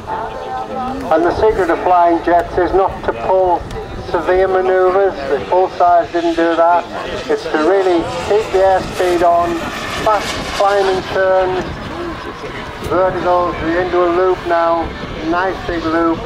And the secret of flying jets is not to pull severe manoeuvres. The full size didn't do that. It's to really keep the airspeed on, fast climbing turns, verticals. We're into a loop now, nice big loop.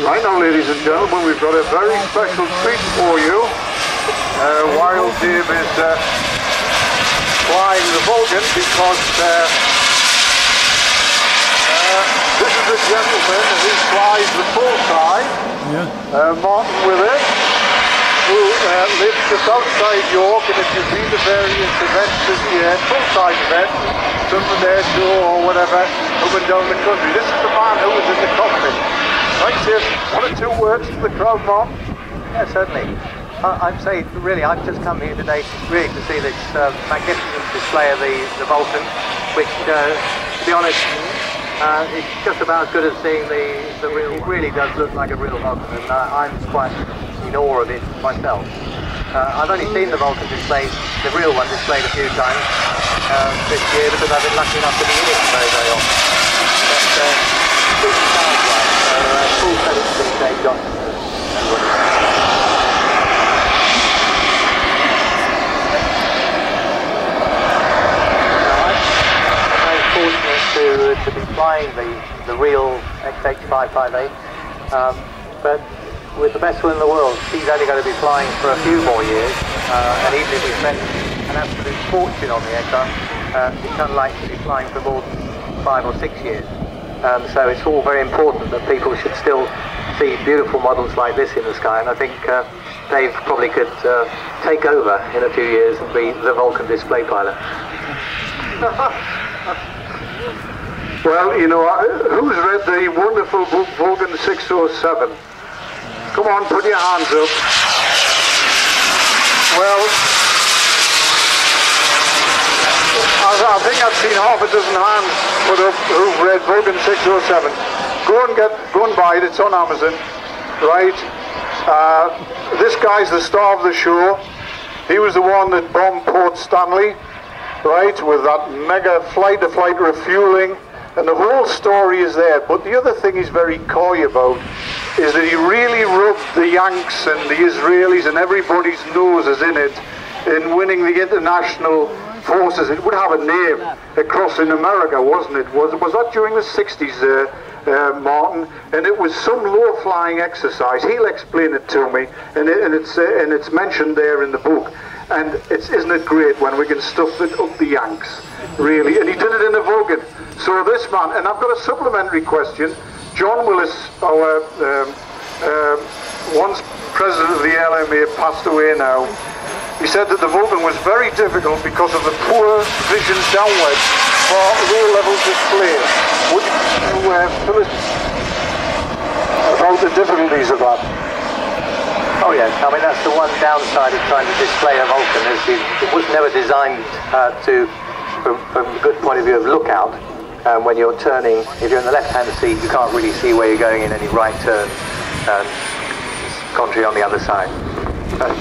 Right now, ladies and gentlemen, we've got a very special treat for you. While Dave is flying the Vulcan, because this is a gentleman who flies the full size, Martin with it, who lives just outside York, and if you've been to various events this year, full-size events, Sunday Air Show or whatever, up and down the country, this is the man who was in the cockpit. Right, say one or two words to the crowd, Mark? Yeah, certainly. I'd say, really, I've just come here today really to see this magnificent display of the Vulcan, which, to be honest, it's just about as good as seeing the real. It really does look like a real Vulcan, and I'm quite in awe of it myself. I've only seen the Vulcan displayed, the real one displayed a few times this year, because I've been lucky enough to be in it very, very often. But, full credit to Dave Johnson. I'm very fortunate to be flying the real XH558, but with the best one in the world, she's only going to be flying for a few more years, and even if we spend an absolute fortune on the aircraft, it's unlikely to be flying for more than 5 or 6 years. So it's all very important that people should still see beautiful models like this in the sky, and I think Dave probably could take over in a few years and be the Vulcan display pilot. Well, you know, who's read the wonderful book Vulcan 607? Come on, put your hands up. Well, I think I've seen half a dozen hands put up who've read Vulcan 607. Go and buy it. It's on Amazon, right? This guy's the star of the show. He was the one that bombed Port Stanley, right, with that mega flight-to-flight refueling, and the whole story is there. But the other thing he's very coy about is that he really rubbed the Yanks and the Israelis and everybody's noses in it in winning the international forces. It would have a name across in America, wasn't it? Was that during the 60s, Martin? And it was some low-flying exercise. He'll explain it to me, and it's mentioned there in the book. And isn't it great when we can stuff it up the Yanks, really? And he did it in a Vulcan. So this man, and I've got a supplementary question. John Willis, our once president of the LMA, passed away now. He said that the Vulcan was very difficult because of the poor vision downwards for low-level display. Would you tell us about the difficulties of that? Oh yes, I mean that's the one downside of trying to display a Vulcan, is it was never designed from a good point of view of lookout. When you're turning, if you're in the left-hand seat, you can't really see where you're going in any right turn, contrary on the other side. But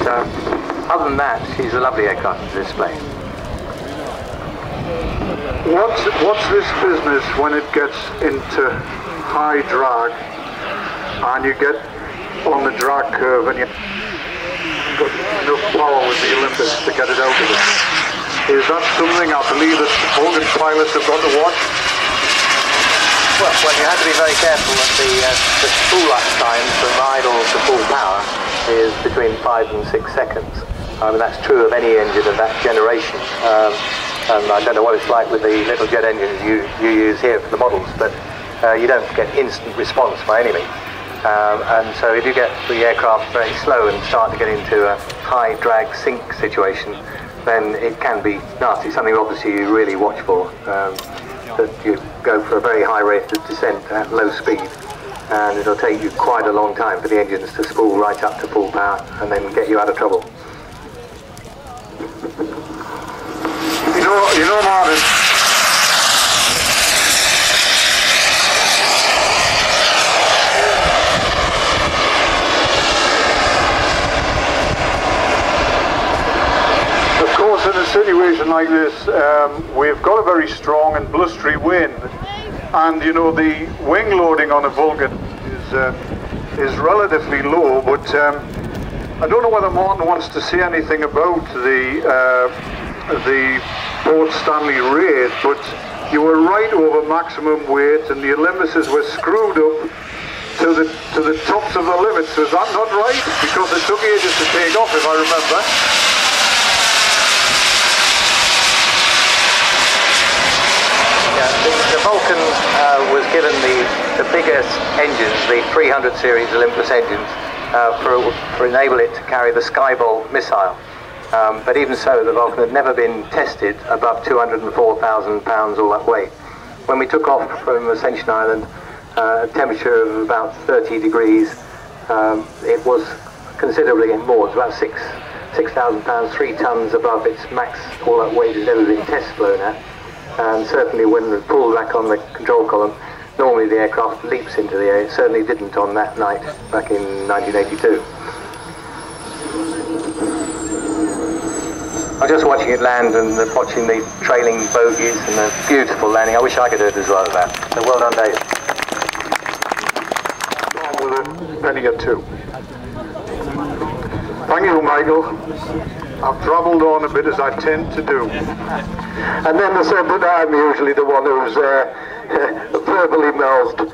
other than that, she's a lovely aircraft to display. What's this business when it gets into high drag and you get on the drag curve and you've got enough power with the Olympus to get it out of it? Is that something I believe that Vulcan pilots have got to watch? Well, you have to be very careful that the spool-up time from idle to full power is between 5 and 6 seconds. I mean, that's true of any engine of that generation. And I don't know what it's like with the little jet engines you use here for the models, but you don't get instant response by any means. And so if you get the aircraft very slow and start to get into a high drag sink situation, then it can be nasty. Something obviously you really watch for, that you go for a very high rate of descent at low speed, and it'll take you quite a long time for the engines to spool right up to full power and then get you out of trouble. You know, Martin, situation like this, we've got a very strong and blustery wind, and you know the wing loading on a Vulcan is relatively low, but I don't know whether Martin wants to say anything about the Port Stanley rate, but you were right over maximum weight and the Olympuses were screwed up to the tops of the limits. Is that not right? Because it took ages to take off, if I remember. Yeah, the Vulcan was given the biggest engines, the 300 series Olympus engines, for enable it to carry the Skybolt missile. But even so, the Vulcan had never been tested above 204,000 pounds all that weight. When we took off from Ascension Island, a temperature of about 30 degrees, it was considerably more. It's about 6,000 pounds, 3 tons above its max. All that weight has never been test flown at. And certainly when we pulled back on the control column, normally the aircraft leaps into the air. It certainly didn't on that night back in 1982. I was just watching it land and watching the trailing bogies and the beautiful landing. I wish I could do it as well as that. So well done, Dave. With a penny or two. Thank you, Michael. I've travelled on a bit as I tend to do. And then they said that I'm usually the one who's verbally mouthed.